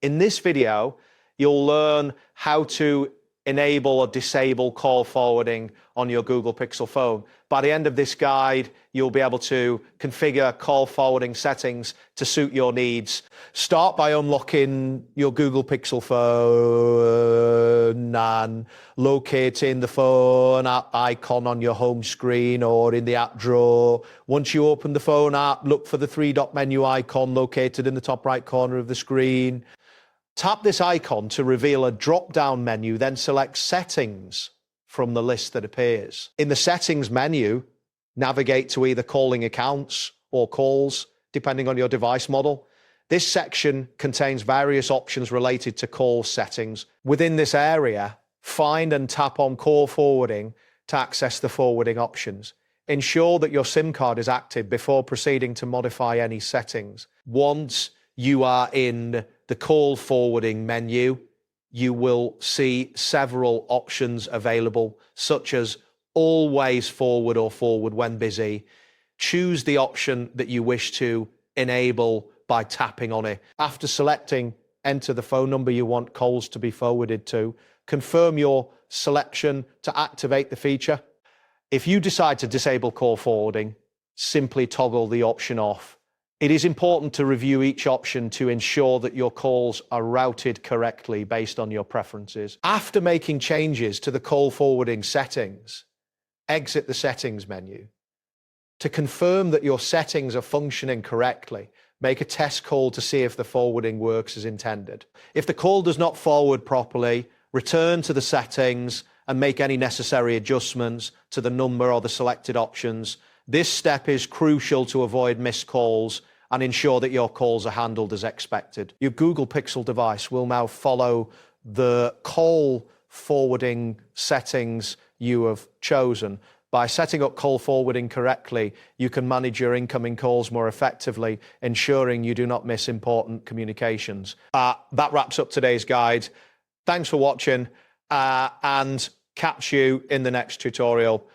In this video, you'll learn how to enable or disable call forwarding on your Google Pixel phone. By the end of this guide, you'll be able to configure call forwarding settings to suit your needs. Start by unlocking your Google Pixel phone and locating the phone app icon on your home screen or in the app drawer. Once you open the phone app, look for the three-dot menu icon located in the top right corner of the screen. Tap this icon to reveal a drop-down menu, then select Settings from the list that appears. In the Settings menu, navigate to either calling accounts or calls, depending on your device model. This section contains various options related to call settings. Within this area, find and tap on call forwarding to access the forwarding options. Ensure that your SIM card is active before proceeding to modify any settings. Once you are in the call forwarding menu, you will see several options available, such as always forward or forward when busy. Choose the option that you wish to enable by tapping on it. After selecting, enter the phone number you want calls to be forwarded to. Confirm your selection to activate the feature. If you decide to disable call forwarding, simply toggle the option off. It is important to review each option to ensure that your calls are routed correctly based on your preferences. After making changes to the call forwarding settings, exit the settings menu. To confirm that your settings are functioning correctly, make a test call to see if the forwarding works as intended. If the call does not forward properly, return to the settings and make any necessary adjustments to the number or the selected options. This step is crucial to avoid missed calls and ensure that your calls are handled as expected. Your Google Pixel device will now follow the call forwarding settings you have chosen. By setting up call forwarding correctly, you can manage your incoming calls more effectively, ensuring you do not miss important communications. That wraps up today's guide. Thanks for watching and catch you in the next tutorial.